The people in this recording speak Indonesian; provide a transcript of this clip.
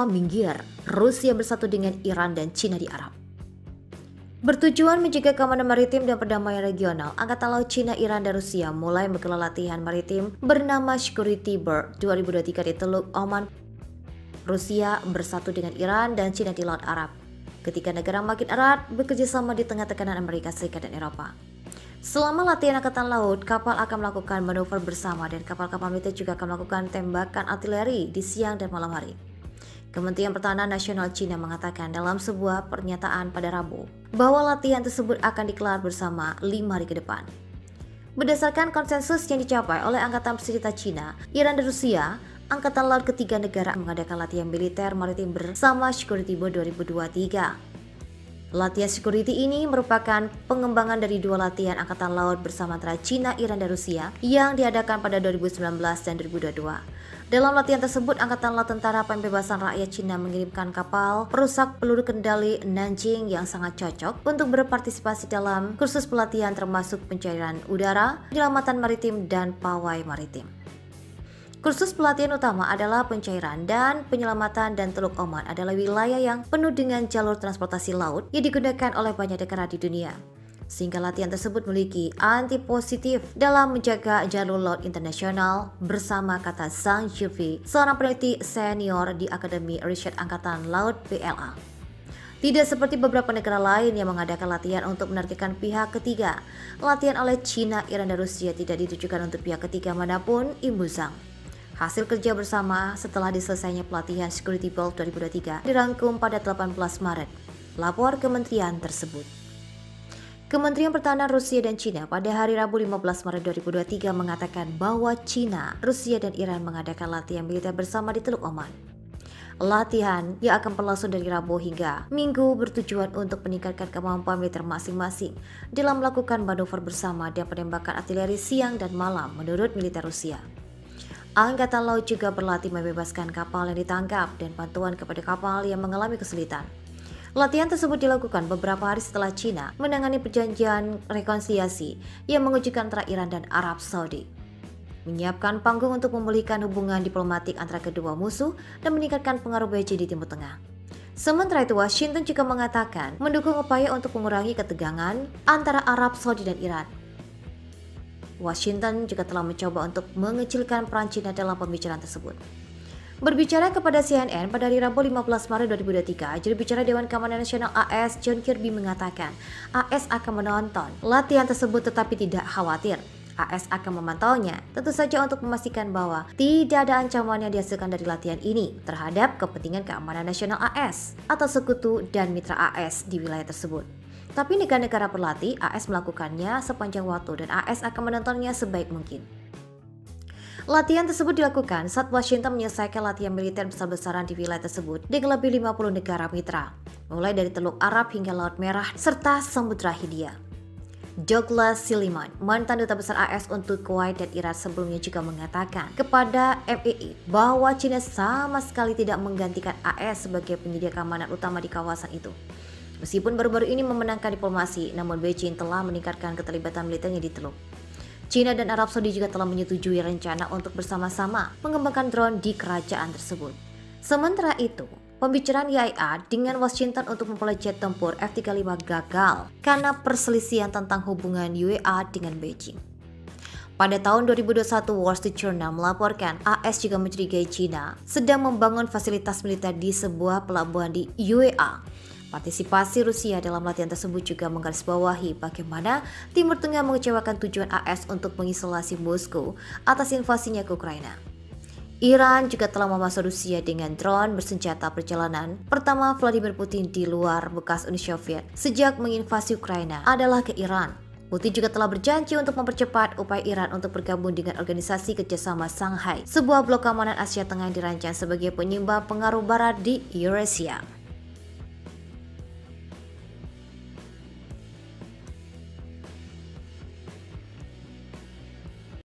minggir, Rusia bersatu dengan Iran dan Cina di Arab. Bertujuan menjaga keamanan maritim dan perdamaian regional, Angkatan Laut Cina, Iran, dan Rusia mulai menggelar latihan maritim bernama Security Bird 2023 di Teluk Oman. Rusia bersatu dengan Iran dan Cina di Laut Arab. Ketika negara makin erat bekerja sama di tengah tekanan Amerika Serikat dan Eropa. Selama latihan Angkatan Laut, kapal akan melakukan manuver bersama dan kapal-kapal militer juga akan melakukan tembakan artileri di siang dan malam hari. Kementerian Pertahanan Nasional Cina mengatakan dalam sebuah pernyataan pada Rabu bahwa latihan tersebut akan digelar bersama 5 hari ke depan. Berdasarkan konsensus yang dicapai oleh Angkatan Bersenjata Cina, Iran dan Rusia, Angkatan Laut ketiga negara mengadakan latihan militer maritim bersama Security Bird 2023. Latihan security ini merupakan pengembangan dari 2 latihan Angkatan Laut bersama antara Cina, Iran, dan Rusia yang diadakan pada 2019 dan 2022. Dalam latihan tersebut, Angkatan Laut Tentara Pembebasan Rakyat Cina mengirimkan kapal perusak peluru kendali Nanjing yang sangat cocok untuk berpartisipasi dalam kursus pelatihan termasuk pencairan udara, penyelamatan maritim, dan pawai maritim. Kursus pelatihan utama adalah pencairan dan penyelamatan, dan Teluk Oman adalah wilayah yang penuh dengan jalur transportasi laut yang digunakan oleh banyak negara di dunia. Sehingga latihan tersebut memiliki anti positif dalam menjaga jalur laut internasional, bersama kata Zhang Jifei, seorang peneliti senior di Akademi Riset Angkatan Laut (BLA). Tidak seperti beberapa negara lain yang mengadakan latihan untuk menargetkan pihak ketiga. Latihan oleh Cina, Iran, dan Rusia tidak ditujukan untuk pihak ketiga manapun, imbu Zhang. Hasil kerja bersama setelah diselesaikannya pelatihan Security Bird 2023 dirangkum pada 18 Maret, lapor kementerian tersebut. Kementerian Pertahanan Rusia dan Cina pada hari Rabu 15 Maret 2023 mengatakan bahwa Cina, Rusia, dan Iran mengadakan latihan militer bersama di Teluk Oman. Latihan yang akan berlangsung dari Rabu hingga Minggu bertujuan untuk meningkatkan kemampuan militer masing-masing dalam melakukan manuver bersama dan penembakan artileri siang dan malam menurut militer Rusia. Angkatan Laut juga berlatih membebaskan kapal yang ditangkap dan bantuan kepada kapal yang mengalami kesulitan. Latihan tersebut dilakukan beberapa hari setelah Cina menangani perjanjian rekonsiliasi yang mengujukan antara Iran dan Arab Saudi, menyiapkan panggung untuk memulihkan hubungan diplomatik antara kedua musuh dan meningkatkan pengaruh Beijing di Timur Tengah. Sementara itu, Washington juga mengatakan mendukung upaya untuk mengurangi ketegangan antara Arab Saudi dan Iran. Washington juga telah mencoba untuk mengecilkan peran Cina dalam pembicaraan tersebut. Berbicara kepada CNN pada hari Rabu 15 Maret 2023, juru bicara Dewan Keamanan Nasional AS John Kirby mengatakan AS akan menonton latihan tersebut tetapi tidak khawatir. AS akan memantaunya, tentu saja untuk memastikan bahwa tidak ada ancaman yang dihasilkan dari latihan ini terhadap kepentingan keamanan nasional AS atau sekutu dan mitra AS di wilayah tersebut. Tapi negara-negara berlatih, AS melakukannya sepanjang waktu dan AS akan menontonnya sebaik mungkin. Latihan tersebut dilakukan saat Washington menyelesaikan latihan militer besar-besaran di wilayah tersebut dengan lebih 50 negara mitra, mulai dari Teluk Arab hingga Laut Merah serta Samudra Hindia. Douglas Silliman, mantan duta besar AS untuk Kuwait dan Irak sebelumnya, juga mengatakan kepada MEI bahwa Cina sama sekali tidak menggantikan AS sebagai penyedia keamanan utama di kawasan itu. Meskipun baru-baru ini memenangkan diplomasi, namun Beijing telah meningkatkan keterlibatan militernya di Teluk. Cina dan Arab Saudi juga telah menyetujui rencana untuk bersama-sama mengembangkan drone di kerajaan tersebut. Sementara itu, pembicaraan IAEA dengan Washington untuk memperoleh jet tempur F-35 gagal karena perselisihan tentang hubungan UEA dengan Beijing. Pada tahun 2021, Wall Street Journal melaporkan AS juga mencurigai Cina sedang membangun fasilitas militer di sebuah pelabuhan di UEA. Partisipasi Rusia dalam latihan tersebut juga menggarisbawahi bagaimana Timur Tengah mengecewakan tujuan AS untuk mengisolasi Moskow atas invasinya ke Ukraina. Iran juga telah memasuk Rusia dengan drone bersenjata perjalanan pertama Vladimir Putin di luar bekas Uni Soviet sejak menginvasi Ukraina adalah ke Iran. Putin juga telah berjanji untuk mempercepat upaya Iran untuk bergabung dengan Organisasi Kerjasama Shanghai, sebuah blok keamanan Asia Tengah yang dirancang sebagai penyeimbang pengaruh Barat di Eurasia.